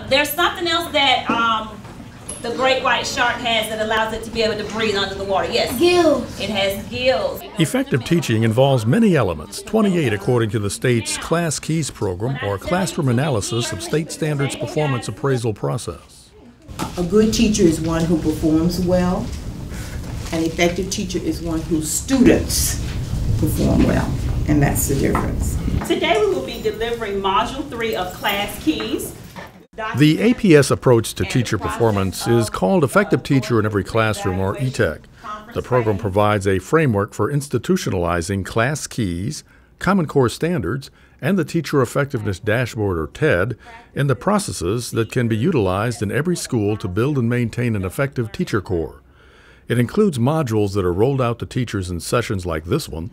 There's something else that the great white shark has that allows it to be able to breathe under the water. Yes. Gills. It has gills. Effective teaching involves many elements, 28 according to the state's Class Keys program, or classroom analysis of state standards performance appraisal process. A good teacher is one who performs well. An effective teacher is one whose students perform well, and that's the difference. Today we will be delivering Module 3 of Class Keys. The APS approach to teacher performance is called Effective Teacher in Every Classroom, or ETEC. The program provides a framework for institutionalizing Class Keys, Common Core Standards, and the Teacher Effectiveness Dashboard, or TED, in the processes that can be utilized in every school to build and maintain an effective teacher core. It includes modules that are rolled out to teachers in sessions like this one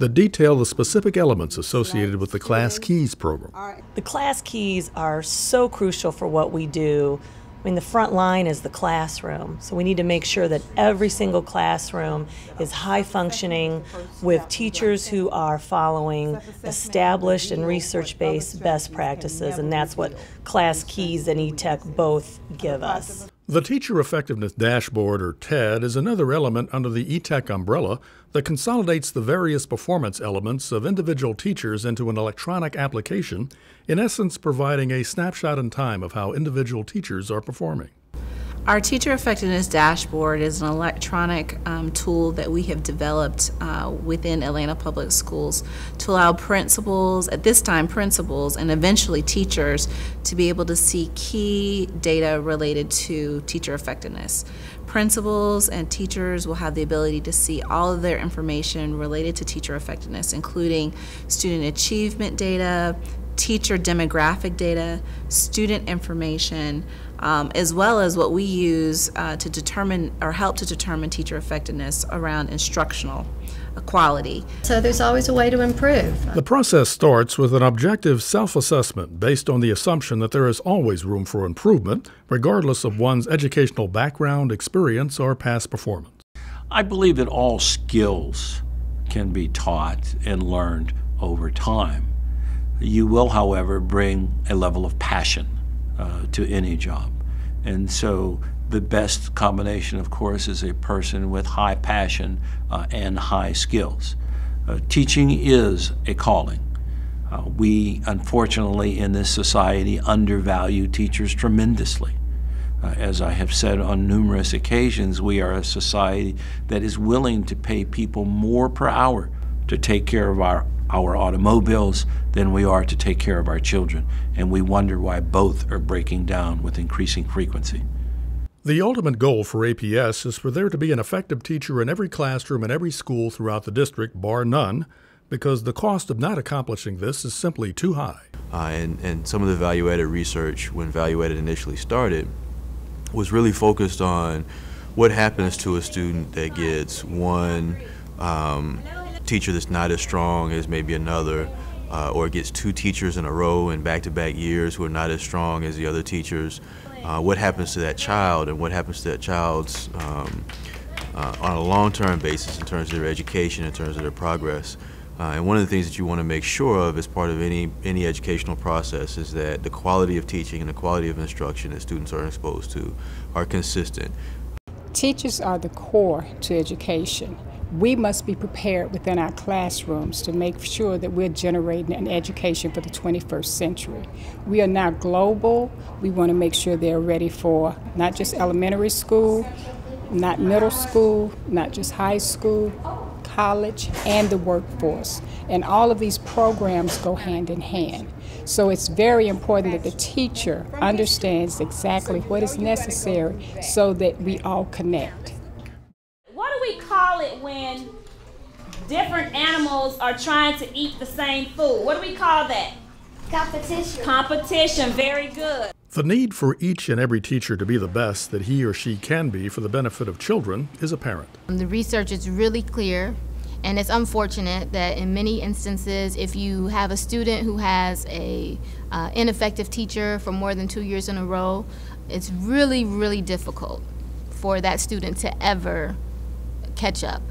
that detail the specific elements associated with the Class Keys program. The Class Keys are so crucial for what we do. I mean, the front line is the classroom, so we need to make sure that every single classroom is high functioning with teachers who are following established and research-based best practices, and that's what Class Keys and ETEC both give us. The Teacher Effectiveness Dashboard, or TED, is another element under the ETEC umbrella that consolidates the various performance elements of individual teachers into an electronic application, in essence providing a snapshot in time of how individual teachers are performing. Our Teacher Effectiveness Dashboard is an electronic tool that we have developed within Atlanta Public Schools to allow principals, at this time principals, and eventually teachers to be able to see key data related to teacher effectiveness. Principals and teachers will have the ability to see all of their information related to teacher effectiveness, including student achievement data, teacher demographic data, student information, as well as what we use to determine or help to determine teacher effectiveness around instructional quality. So there's always a way to improve. The process starts with an objective self-assessment based on the assumption that there is always room for improvement, regardless of one's educational background, experience, or past performance. I believe that all skills can be taught and learned over time. You will, however, bring a level of passion to any job. And so the best combination, of course, is a person with high passion and high skills. Teaching is a calling. We, unfortunately, in this society, undervalue teachers tremendously. As I have said on numerous occasions, we are a society that is willing to pay people more per hour to take care of our automobiles than we are to take care of our children, and we wonder why both are breaking down with increasing frequency. The ultimate goal for APS is for there to be an effective teacher in every classroom and every school throughout the district, bar none, because the cost of not accomplishing this is simply too high. And some of the value-added research, when ValueAdded initially started, was really focused on what happens to a student that gets one teacher that's not as strong as maybe another, or gets two teachers in a row in back-to-back years who are not as strong as the other teachers. What happens to that child, and what happens to that child's on a long-term basis in terms of their education, in terms of their progress. And one of the things that you want to make sure of as part of any educational process is that the quality of teaching and the quality of instruction that students are exposed to are consistent. Teachers are the core to education. We must be prepared within our classrooms to make sure that we're generating an education for the 21st century. We are now global. We want to make sure they're ready for not just elementary school, not middle school, not just high school, college, and the workforce. And all of these programs go hand in hand. So it's very important that the teacher understands exactly what is necessary so that we all connect. What do we call it when different animals are trying to eat the same food? What do we call that? Competition. Competition, very good. The need for each and every teacher to be the best that he or she can be for the benefit of children is apparent. The research is really clear, and it's unfortunate that in many instances, if you have a student who has a ineffective teacher for more than 2 years in a row, it's really, really difficult for that student to ever catch up.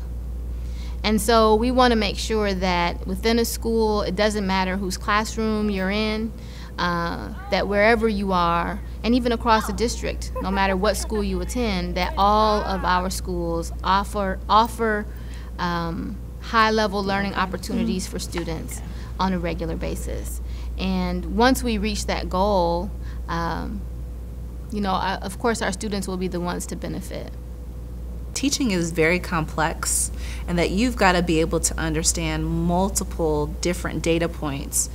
And so we want to make sure that within a school, it doesn't matter whose classroom you're in, that wherever you are, and even across the district, no matter what school you attend, that all of our schools offer high-level learning opportunities for students on a regular basis. And once we reach that goal, of course our students will be the ones to benefit. Teaching is very complex, and that you've got to be able to understand multiple different data points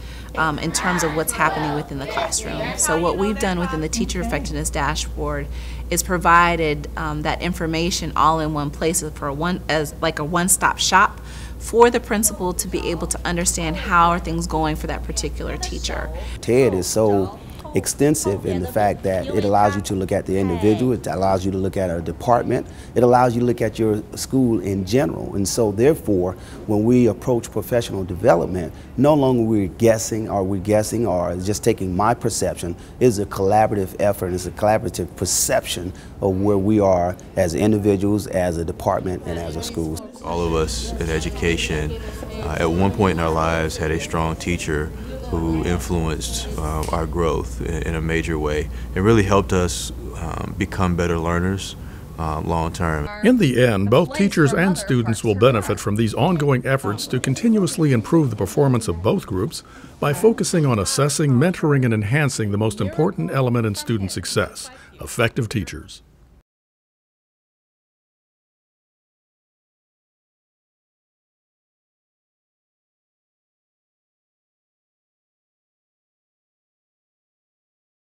in terms of what's happening within the classroom. So what we've done within the Teacher Effectiveness Dashboard is provided that information all in one place as like a one-stop shop for the principal to be able to understand how are things going for that particular teacher. TED is so extensive in the fact that it allows you to look at the individual, it allows you to look at a department, it allows you to look at your school in general. And so therefore, when we approach professional development, no longer we're guessing or just taking my perception. It's a collaborative effort, it's a collaborative perception of where we are as individuals, as a department, and as a school. All of us in education at one point in our lives had a strong teacher who influenced our growth in a major way. It really helped us become better learners long term. In the end, both teachers and students will benefit from these ongoing efforts to continuously improve the performance of both groups by focusing on assessing, mentoring, and enhancing the most important element in student success: effective teachers.